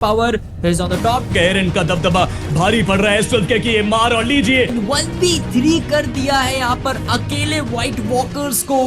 Power is on the top. Aaron का दबदबा भारी पड़ रहा है इस वक्त के कि ये मार और लीजिए 1v3 कर दिया है यहाँ पर अकेले व्हाइट वॉकर्स को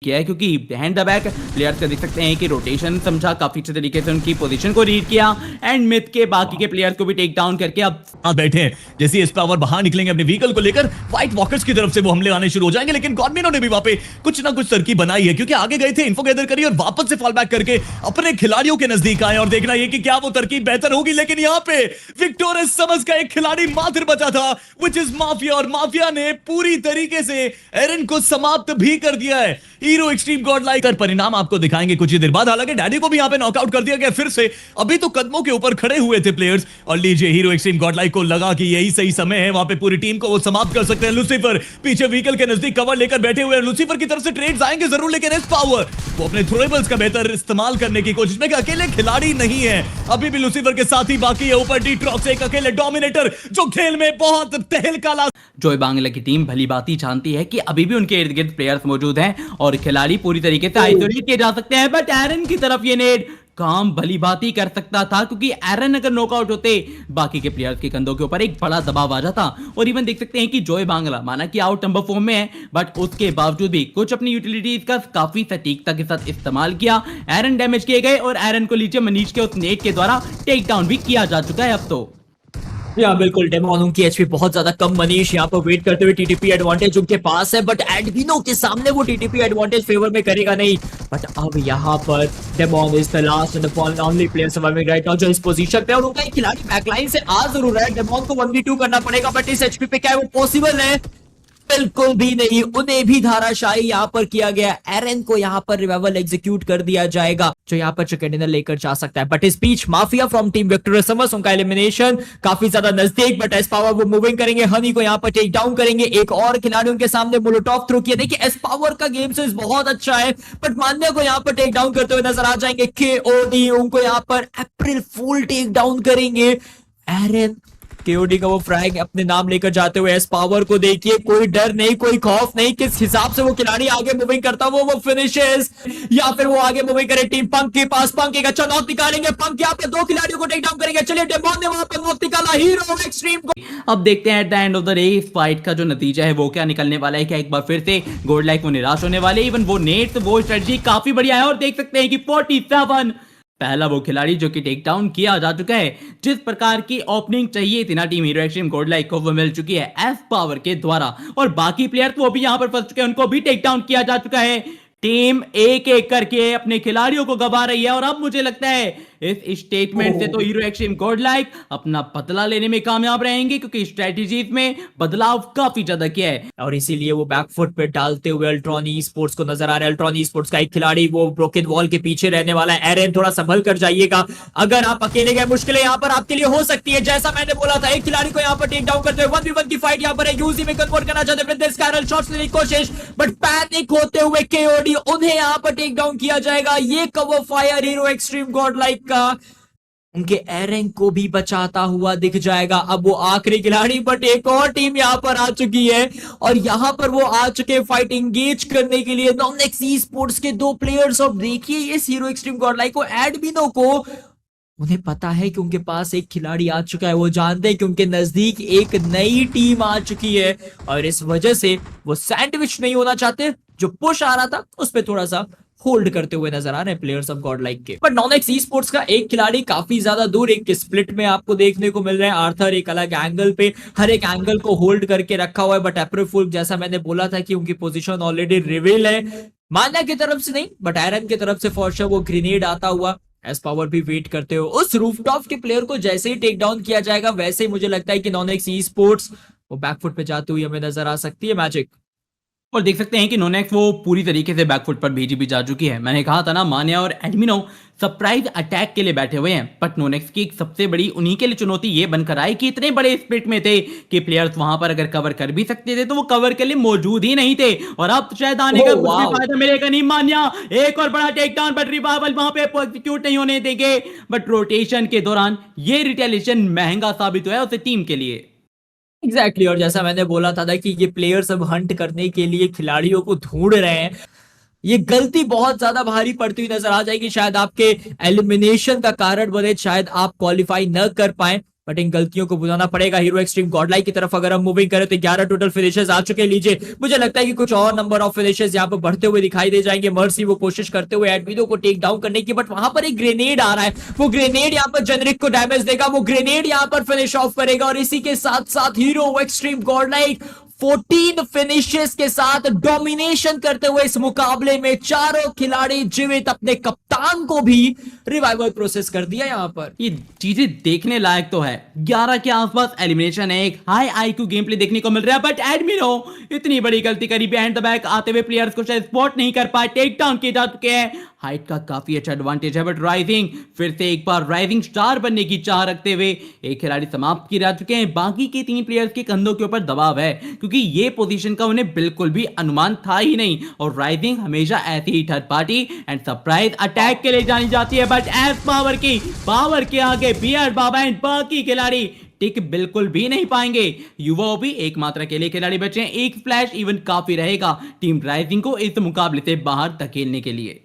किया है, क्योंकि बिहाइंड द बैक प्लेयर्स का देख सकते हैं कि रोटेशन समझा, काफी अच्छे तरीके से उनकी पोजीशन को रीड किया एंड मिथ के बाकी के प्लेयर्स को भी टेक डाउन करके अब बैठे हैं। जैसे इस पावर बाहर निकलेंगे अपने व्हीकल को लेकर व्हाइट वॉकर्स की तरफ से वो हमले आने शुरू हो जाएंगे, लेकिन गॉडमिनो ने भी वहां पे कुछ ना कुछ तरकीब बनाई है, क्योंकि आगे गए थे इन्फो गैदर करिए और वापस से फॉल बैक करके अपने खिलाड़ियों के नजदीक आए और देखना ये कि क्या वो तरकीब बेहतर होगी। लेकिन यहाँ पे विक्टोरियस समझ का एक खिलाड़ी मात्र बचा था, विच इज माफिया, और माफिया ने पूरी तरीके से एरन को समाप्त भी कर दिया है। हीरो एक्सट्रीम गॉड लाइक परिणाम आपको दिखाएंगे कुछ ही देर बाद। हालांकि डैडी को भी यहां पे नॉकआउट कर दिया गया फिर से। अभी तो कदमों के ऊपर खड़े हुए थे प्लेयर्स, और लीजिए हीरो एक्सट्रीम गॉड लाइक को लगा कि यही सही समय है, वहां पे पूरी टीम को वो समाप्त कर सकते हैं। लूसीफर पीछे व्हीकल के नजदीक कवर लेकर बैठे हुए हैं। लूसीफर की तरफ से ट्रेड्स आएंगे जरूर, लेकिन एस पावर वो अपने थ्रोएबल्स का बेहतर इस्तेमाल करने की कोशिश में, कि अकेले खिलाड़ी नहीं है, अभी भी लूसीफर के साथ ही बाकी है। ऊपर डीट्रॉक्स एक अकेले डोमिनेटर जो खेल में बहुत तहलका ला। जोय बांग्ला की टीम भली बात ही जानती है कि अभी भी उनके इर्द गिर्द प्लेयर्स मौजूद हैं और खिलाड़ी पूरी तरीके से आइसोलेट किए जा सकते हैं, बट एरन की तरफ ये नेड काम भली बात ही कर सकता था, क्योंकि एरन अगर नॉकआउट होते बाकी के प्लेयर्स के कंधों के ऊपर एक बड़ा दबाव आ जाता। और इवन देख सकते हैं कि जोय बांग्ला माना कि आउट नंबर फॉर्म में है, बट उसके बावजूद भी कुछ अपनी यूटिलिटीज का काफी सटीकता के साथ इस्तेमाल किया। एरन डैमेज किए गए और एरन को नीचे मनीष के उस नेट के द्वारा टेक डाउन भी किया जा चुका है अब तो। या बिल्कुल डेमोन उनकी एचपी बहुत ज्यादा कम, मनीष यहाँ पर वेट करते हुए टीटीपी एडवांटेज उनके पास है, बट एडविनो के सामने वो टीटीपी एडवांटेज फेवर में करेगा नहीं। बट अब यहाँ पर demon is the last and the only player surviving right now जो इस पोजीशन पे, और उनका एक खिलाड़ी बैकलाइन से आ जरूर रहा है। डेमोन को 1v2 करना पड़ेगा, बट इस एचपी पे क्या वो पॉसिबल है? बिल्कुल भी नहीं। उन्हें भी धाराशाही यहाँ पर किया गया। एरन को यहाँ पर रिवाइवल एग्जीक्यूट कर दिया जाएगा, जो यहाँ पर चिकन डिनर लेकर जा सकता है। बट इस बीच mafia from team Victorious Summers, उनका एलिमिनेशन काफी ज्यादा नजदीक, बट एस पावर वो मूविंग करेंगे, हनी को यहाँ पर टेक डाउन करेंगे। एक और खिलाड़ी उनके सामने मोलोटॉव थ्रो किया। देखिए एस पावर का गेम सेंस बहुत अच्छा है, बट मान्य को यहाँ पर टेक डाउन करते हुए नजर आ जाएंगे। केओडी उनको यहाँ पर अप्रैल फूल टेक डाउन करेंगे। एरन केओडी का वो फ्रैग अपने नाम लेकर जाते हुए एस पावर को देखिए, कोई डर नहीं, कोई खौफ नहीं, किस हिसाब से वो खिलाड़ी आगे मूविंग करता वो फिनिशेस, या फिर वो आगे मूविंग करे टीम पंक के पास। पंक एक अच्छा नॉक निकालेंगे, पंक यहाँ पे दो खिलाड़ियों को टेक डाउन करेंगे। चलिए डेमोन ने वहां पर नॉक निकाला हीरो एक्सट्रीम को। अब देखते हैं at the end of the day इस फाइट का जो नतीजा है वो क्या निकलने वाला है। क्या एक बार फिर से गॉड लाइक वो निराश होने वाले? इवन वो नेट वो स्ट्रेटजी काफी बढ़िया है, और देख सकते हैं कि 47 पहला वो खिलाड़ी जो कि टेक डाउन किया जा चुका है। जिस प्रकार की ओपनिंग चाहिए थी ना team hero extreme God like को, वो मिल चुकी है एफ पावर के द्वारा, और बाकी प्लेयर्स वो भी यहां पर फंस चुके हैं, उनको भी टेक डाउन किया जा चुका है। टीम एक एक करके अपने खिलाड़ियों को गवा रही है, और अब मुझे लगता है इस स्टेटमेंट से तो हीरो एक्सट्रीम गॉड लाइक अपना बदला लेने में कामयाब रहेंगे, क्योंकि स्ट्रेटजीज में बदलाव काफी ज्यादा किया है, और इसीलिए वो बैकफुट पे डालते हुए अल्ट्रॉन ई स्पोर्ट्स को नजर आ रहा है। अल्ट्रॉन ई स्पोर्ट्स का एक खिलाड़ी वो ब्रोकन वॉल के पीछे रहने वाला है। एरन थोड़ा संभल कर जाइएगा, अगर आप अकेले गए मुश्किलें यहाँ पर आपके लिए हो सकती है। जैसा मैंने बोला था, एक खिलाड़ी को यहाँ पर टेक डाउन करते हुए 1v1 की फाइट यहाँ पर यूजी में कन्वर्ट करना चाहते हैं। स्काइरल शॉट्स लेने की कोशिश, बट पैनिक होते हुए केओडी उन्हें यहाँ पर टेक डाउन किया जाएगा। ये cover fire hero extreme God like का उनके एरन को भी बचाता हुआ दिख जाएगा। अब वो आखिरी खिलाड़ी, बट एक और टीम यहाँ पर आ चुकी है, और यहाँ पर वो आ चुके फाइट एंगेज करने के लिए नॉनेक्स ई स्पोर्ट्स के दो प्लेयर्स। और देखिए इस हीरो एक्सट्रीम गॉड लाइक को, एडमिनो को, उन्हें पता है कि उनके पास एक खिलाड़ी आ चुका है। वो जानते हैं कि उनके नजदीक एक नई टीम आ चुकी है, और इस वजह से वो सैंडविच नहीं होना चाहते। जो पुश आ रहा था उस पर थोड़ा सा होल्ड करते हुए नजर आ रहे हैं प्लेयर्स ऑफ गॉड लाइक के। बट नॉनेक्स ई स्पोर्ट्स का एक खिलाड़ी काफी ज्यादा दूर एक स्प्लिट में आपको देखने को मिल रहे हैं। आर्थर एक अलग एंगल पे हर एक एंगल को होल्ड करके रखा हुआ है, बट अप्रैल फूल जैसा मैंने बोला था कि उनकी पोजीशन ऑलरेडी रिवील है। मान्या की तरफ से नहीं, बट एरन की तरफ से फॉर श्योर वो ग्रेनेड आता हुआ। एस पावर भी वेट करते हो उस रूफटॉप के प्लेयर को, जैसे ही टेक डाउन किया जाएगा वैसे ही मुझे लगता है कि नॉनेक्स ई स्पोर्ट्स वो बैकफुट पे जाती हुई हमें नजर आ सकती है। मैजिक और देख सकते हैं कि नोनेक्स वो पूरी तरीके से बैकफुट पर भेजी भी जा चुकी है। मैंने कहा था ना, मान्या और एडमिनो सरप्राइज अटैक के लिए बैठे हुए हैं, बट नोनेक्स की एक सबसे बड़ी उन्हीं के लिए चुनौती ये बनकर आई कि इतने बड़े स्प्लिट में थे कि प्लेयर्स वहां पर अगर कवर कर भी सकते थे तो वो कवर के लिए मौजूद ही नहीं थे। और अब शायद आने का कुछ भी फायदा मिलेगा नहीं। मान्या एक और बड़ा टेक डाउन, बट रिवाइवल वहां पे एग्जीक्यूट नहीं होने देंगे, बट रोटेशन के दौरान ये रिटेलिएशन महंगा साबित हुआ है उसे टीम के लिए। और जैसा मैंने बोला था कि ये प्लेयर्स अब हंट करने के लिए खिलाड़ियों को ढूंढ रहे हैं। ये गलती बहुत ज्यादा भारी पड़ती हुई नजर आ जाएगी, शायद आपके एलिमिनेशन का कारण बने, शायद आप क्वालिफाई न कर पाए, बट इन गलतियों को बुझाना पड़ेगा। हीरो एक्सट्रीम गॉडलाइक की तरफ अगर हम मूविंग करें तो 11 टोटल फिनिशेस आ चुके हैं। लीजिए, मुझे लगता है कि कुछ और नंबर ऑफ फिनिशेस यहाँ पर बढ़ते हुए दिखाई दे जाएंगे। मर्सी वो कोशिश करते हुए एडमिनो को टेक डाउन करने की, बट वहां पर एक ग्रेनेड आ रहा है, वो ग्रेनेड यहाँ पर जेनरिक को डैमेज देगा, वो ग्रेनेड यहाँ पर फिनिश ऑफ करेगा। और इसी के साथ साथ हीरो एक्सट्रीम गॉडलाइक 14 फिनिशेस के साथ डोमिनेशन करते हुए इस मुकाबले में चारों खिलाड़ी जीवित, अपने कप्तान को भी रिवाइवल प्रोसेस कर दिया। यहां पर ये चीजें देखने लायक तो है। 11 के आसपास एलिमिनेशन है, एक हाई आईक्यू गेम प्ले देखने को मिल रहा है, बट एडमिनो इतनी बड़ी गलती करी, बिहाइंड द बैक आते हुए प्लेयर्स को शायद स्पॉट नहीं कर पाए, टेक डाउन किए जा चुके हैं। हाइट का काफी अच्छा एडवांटेज है, बट राइजिंग फिर से एक बार राइजिंग स्टार बनने की चाह रखते हुए एक खिलाड़ी समाप्त किए जा चुके हैं। बाकी के 3 प्लेयर्स के कंधों के ऊपर दबाव है, क्योंकि ये पोजीशन का उन्हें बिल्कुल भी अनुमान था ही नहीं। और राइजिंग हमेशा ऐसी ही third party and surprise attack के लिए जानी जाती है, बट एस पावर के आगे बियर्ड बाबा एंड बाकी खिलाड़ी टिक बिल्कुल भी नहीं पाएंगे। युवा भी एकमात्र अकेले खिलाड़ी बचे हैं, एक फ्लैश इवन काफी रहेगा टीम राइजिंग को इस मुकाबले से बाहर धकेलने के लिए।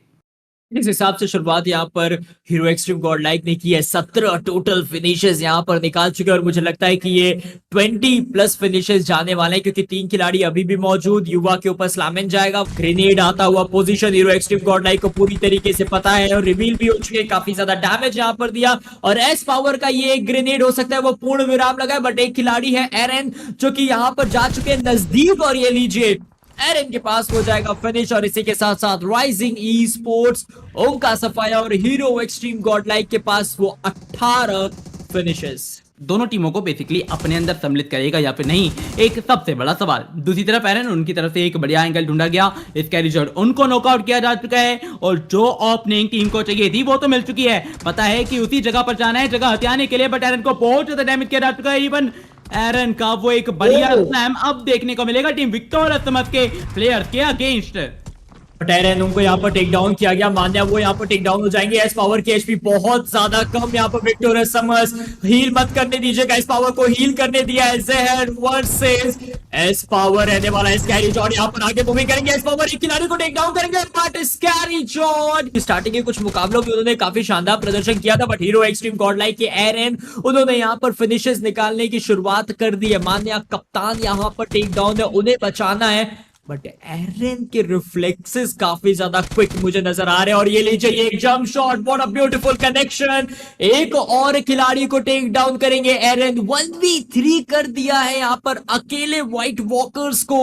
इस हिसाब से शुरुआत यहाँ पर हीरो एक्सट्रीम गॉडलाइक ने की है। 17 टोटल फिनिशेस यहाँ पर निकाल चुके हैं और मुझे लगता है कि ये 20 प्लस फिनिशेस जाने वाले हैं, क्योंकि 3 खिलाड़ी अभी भी मौजूद। युवा के ऊपर स्लैमेन जाएगा, ग्रेनेड आता हुआ पोजीशन हीरो एक्सट्रीम गॉडलाइक को पूरी तरीके से पता है और रिवील भी हो चुके हैं। काफी ज्यादा डैमेज यहाँ पर दिया और एस पावर का ये एक ग्रेनेड हो सकता है वो पूर्ण विराम लगा, बट एक खिलाड़ी है एरन जो कि यहाँ पर जा चुके हैं नजदीक, और ये लीजिए एरन के पास हो जाएगा फिनिश। और इसी के साथ साथ राइजिंग ई स्पोर्ट्स, ओंका सफाया और हीरो एक्सट्रीम गॉडलाइक के पास वो 18 फिनिशेस। दोनों टीमों को बेसिकली अपने अंदर सम्मिलित करेगा या फिर नहीं, एक सबसे बड़ा सवाल। दूसरी तरफ एरन, उनकी तरफ से एक बढ़िया एंगल ढूंढा गया, इस कैरी शॉट उनको नॉकआउट किया जा चुका है और जो ओपनिंग टीम को चाहिए थी वो तो मिल चुकी है। पता है कि उसी जगह पर जाना है, जगह हथियाने के लिए, बट एरन को बहुत ज्यादा डैमेज किया जा चुका है। इवन एरन का वो एक बढ़िया स्लैम अब देखने को मिलेगा टीम विक्टोरिया समझ के प्लेयर्स के अगेंस्ट। एरन उनको यहाँ पर टेक डाउन किया गया, मान्या वो यहाँ पर टेक डाउन हो जाएंगे। एस पावर की एचपी बहुत ज्यादा कम, यहाँ पर विक्टोरिया समर्स हील मत करने दीजिएगा, एस पावर को हील करने दिया है। जहर वर्सेस एस पावर रहने वाला है। स्कैरी जॉन यहाँ पर आगे मूविंग करेंगे, एस पावर एक खिलाड़ी को टेक डाउन करेंगे, बट स्कैरी जॉन स्टार्टिंग के कुछ मुकाबलों में उन्होंने काफी शानदार प्रदर्शन किया था, बट हीरो एक्सट्रीम गॉडलाइक के एरन उन्होंने यहाँ पर फिनिशेस निकालने की शुरुआत कर दी है। मान्या कप्तान यहाँ पर टेक डाउन है, उन्हें बचाना है, बट एरन के रिफ्लेक्सेस काफी ज्यादा क्विक मुझे नजर आ रहे हैं। और ये लीजिए ये एक jump shot, what a beautiful connection, एक और खिलाड़ी को टेक डाउन करेंगे एरन। 1v3 कर दिया है यहाँ पर अकेले व्हाइट वॉकर्स को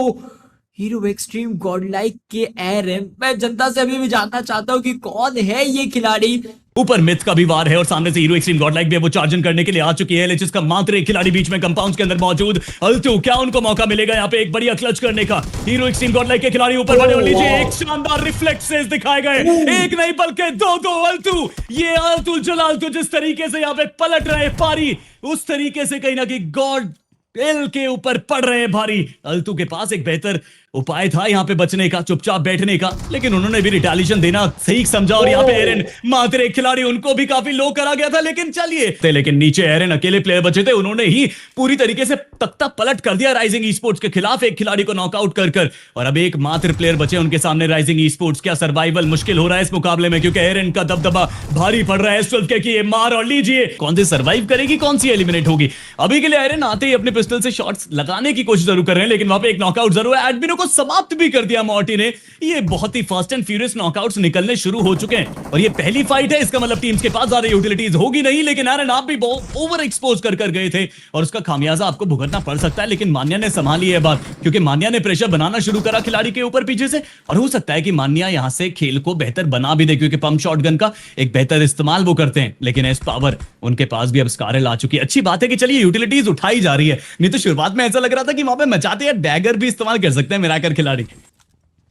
हीरो एक्सट्रीम गॉडलाइक के एरन। मैं जनता से अभी भी जानना चाहता हूं कि कौन है ये खिलाड़ी। ऊपर मिथ का भी वार है और सामने से हीरो एक्सट्रीम गॉडलाइक भी वो चार्जन करने के लिए आ चुकी है। एलएचएस का मात्र एक खिलाड़ी बीच में कंपाउंड के अंदर मौजूद। अल्टू, क्या उनको मौका मिलेगा यहाँ पे एक बढ़िया क्लच करने का? हीरो एक्सट्रीम गॉडलाइक के खिलाड़ी ऊपर बने और लीजिए एक शानदार रिफ्लेक्सेस दिखाए गए, एक नहीं बल्कि दो अल्टू। ये अल्टू जलाल्टू जिस तरीके से यहाँ पे पलट रहे पारी, उस तरीके से कहीं ना कहीं गॉड एल के ऊपर पड़ रहे हैं भारी। अल्टू के पास एक बेहतर उपाय था यहाँ पे बचने का, चुपचाप बैठने का, लेकिन उन्होंने भी रिटेलिएशन देना सही समझा और यहाँ पे एरन मात्र एक खिलाड़ी, उनको भी काफी लो करा गया था, लेकिन चलिए। लेकिन नीचे एरन अकेले प्लेयर बचे थे, उन्होंने ही पूरी तरीके से तख्ता पलट कर दिया राइजिंग ई स्पोर्ट्स के खिलाफ, एक खिलाड़ी को नॉकआउट कर और अब एक मात्र प्लेयर बचे उनके सामने राइजिंग ई स्पोर्ट्स। क्या सर्वाइवल मुश्किल हो रहा है इस मुकाबले में, क्योंकि एरन का दबदबा भारी पड़ रहा है स्विफ्ट के कि ये मार, और लीजिए कौन सी सर्वाइव करेगी, कौन सी एलिमिनेट होगी। अभी के लिए एरन आते ही अपने पिस्टल से शॉट्स लगाने की कोशिश जरूर कर रहे हैं, लेकिन वहां पे एक नॉकआउट जरूर है। एडमिनो को समाप्त भी कर दिया मॉर्टी ने। ये बहुत ही फास्ट एंड फ्यूरियस नॉकआउट्स निकलने शुरू हो चुके हैं और ये पहली फाइट है, इसका मतलब टीम्स के पास ज्यादा यूटिलिटीज होगी नहीं, लेकिन एरन आप भी बहुत ओवर एक्सपोज कर गए थे और उसका खामियाजा आपको भुगतना पड़ सकता है। लेकिन मान्या ने संभाली है बात, क्योंकि मान्या ने प्रेशर बनाना शुरू करा खिलाड़ी के ऊपर पीछे से, और हो सकता है कि मान्या यहां से खेल को बेहतर बना भी दे, क्योंकि पंप शॉटगन का एक बेहतर इस्तेमाल वो करते हैं। लेकिन एस पावर उनके पास भी अब स्कारल आ चुकी है। अच्छी बात है कि चलिए यूटिलिटीज उठाई जा रही है, नहीं तो शुरुआत में ऐसा लग रहा था कि वहां पे मचाते हैं डैगर भी इस्तेमाल कर सकते हैं मिराकर खिलाड़ी।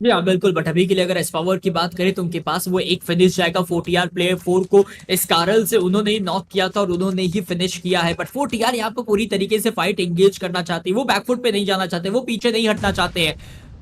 जी हाँ बिल्कुल, बट अभी के लिए अगर एस पावर की बात करें तो उनके पास वो एक फिनिश जाएगा। 4TR प्लेयर 4 को स्कारल से उन्होंने ही नॉक किया था और उन्होंने ही फिनिश किया है, बट 4TR यहाँ पर पूरी तरीके से फाइट एंगेज करना चाहते हैं, वो बैकफुट पे नहीं जाना चाहते, वो पीछे नहीं हटना चाहते हैं।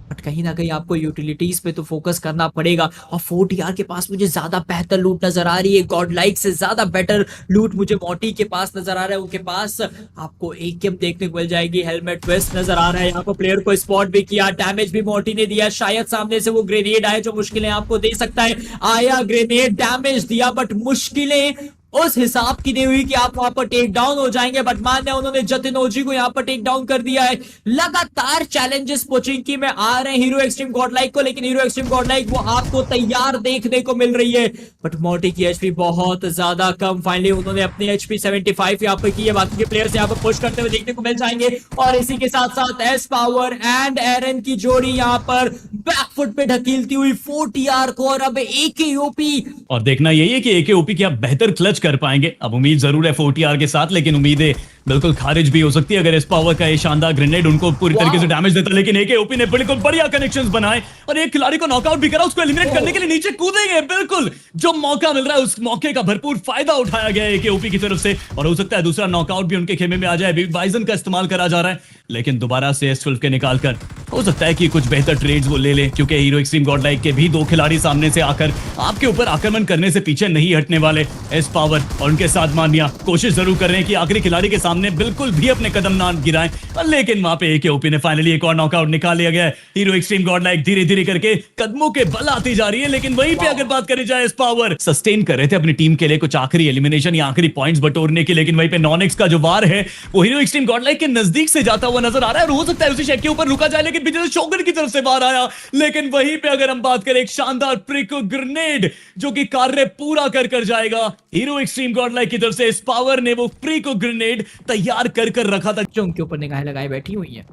बट कहीं ना कहीं आपको यूटिलिटीज पे तो फोकस करना पड़ेगा। और 4TR के पास मुझे ज्यादा बेहतर लूट नजर आ रही है, गॉड लाइक से ज्यादा बेटर लूट मुझे मोटी के पास नजर आ रहा है। उनके पास आपको AKM देखने को मिल जाएगी, हेलमेट वेस्ट नजर आ रहा है, यहाँ पर प्लेयर को स्पॉट भी किया, डैमेज भी मोटी ने दिया। शायद सामने से वो ग्रेनेड आए जो मुश्किलें आपको दे सकता है, आया ग्रेनेड डैमेज दिया, बट मुश्किलें उस हिसाब की नहीं हुई कि आप वहां पर टेक डाउन हो जाएंगे। बट मान्य उन्होंने जतिन ओजी को यहां पर टेक डाउन कर दिया है। लगातार चैलेंजेस पोचिंकी में आ रहे हैं हीरो एक्सट्रीम गॉडलाइक को, लेकिन हीरो एक्सट्रीम गॉडलाइक वो आपको तैयार देखने को मिल रही है। बट मोटी की एचपी बहुत ज्यादा कम, फाइनली उन्होंने अपनी एचपी 75 यहां पर की है। बाकी के प्लेयर्स यहां पर पुश करते हुए देखने को मिल जाएंगे। और इसी के साथ साथ एस पावर एंड एरन की जोड़ी यहां पर बैकफुट पे ढकीलती हुई 4TR को, और अब AKOP और देखना यही है कि AKOP की आप बेहतर क्लच कर पाएंगे। अब उम्मीद जरूर है 4TR के साथ, लेकिन उम्मीदें बिल्कुल खारिज भी हो सकती है अगर इस पावर का ये शानदार ग्रेनेड उनको पूरी तरीके से डैमेज देता। लेकिन AKOP ने बिल्कुल बढ़िया कनेक्शंस बनाए और एक खिलाड़ी को नॉकआउट भी करा, उसको एलिमिनेट करने के लिए नीचे कूदेंगे। बिल्कुल जो मौका मिल रहा है उस मौके का भरपूर फायदा उठाया गया है AKOP की तरफ से, और हो सकता है दूसरा नॉकआउट भी उनके खेमे में आ जाए। बाइजन का इस्तेमाल करा जा रहा है, लेकिन दोबारा से S12 के निकालकर हो सकता है कि कुछ बेहतर ट्रेड्स वो ले ले, क्योंकि हीरो एक्सट्रीम गॉडलाइक के भी दो खिलाड़ी सामने से आकर आपके ऊपर आक्रमण करने से पीछे नहीं हटने वाले। एस पावर और उनके साथ मानिया कोशिश जरूर कर रहे हैं कि आखिरी खिलाड़ी के सामने बिल्कुल भी अपने कदम ना गिराएं, लेकिन वहां पे AKOP ने फाइनली एक और नॉकआउट निकाल लिया गया है। हीरो एक्सट्रीम गॉडलाइक धीरे धीरे करके कदमों के बल आती जा रही है, लेकिन वहीं पे अगर बात करी जाए, एस पावर सस्टेन कर रहे थे अपनी टीम के लिए कुछ आखिरी एलिमिनेशन या आखिरी पॉइंट्स बटोरने की, लेकिन वहीं पे नॉनिक्स का जो वार है वो हीरो एक्सट्रीम गॉडलाइक के नजदीक से जाता हुआ नजर आ रहा है, और हो सकता है उसी शेक के ऊपर रुका जाए, लेकिन पीछे से शोगन की तरफ से वार आया। लेकिन वहीं पे अगर हम बात करें एक शानदार प्रिको ग्रेनेड जो कि कार्य पूरा कर जाएगा हीरो एक्सट्रीम गॉडलाइक की तरफ से। इस पावर ने वो प्रिको ग्रेनेड तैयार कर रखा था, जो उनके ऊपर निगाहें लगाए बैठी हुई है।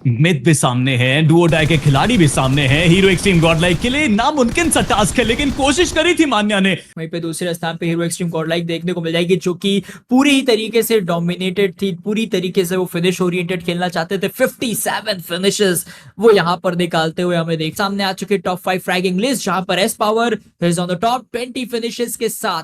मिथ भी सामने है, डुओ डाई के खिलाड़ी भी सामने हैं। हीरो एक्सट्रीम गॉडलाइक के लिए नामुमकिन सा टास्क है, लेकिन कोशिश करी थी मान्या ने। वहीं पे दूसरे स्थान पे हीरो एक्सट्रीम गॉडलाइक देखने को मिल जाएगी, जो कि पूरी तरीके से डोमिनेटेड थी, पूरी तरीके से वो फिनिश ओरिएंटेड खेलना चाहते थे। 57 फिनिशेस वो यहां पर निकालते हुए हमें देख सामने आ चुके टॉप 5 फ्रैगिंग लिस्ट, जहां पर S power is on the top 20 finishes के साथ।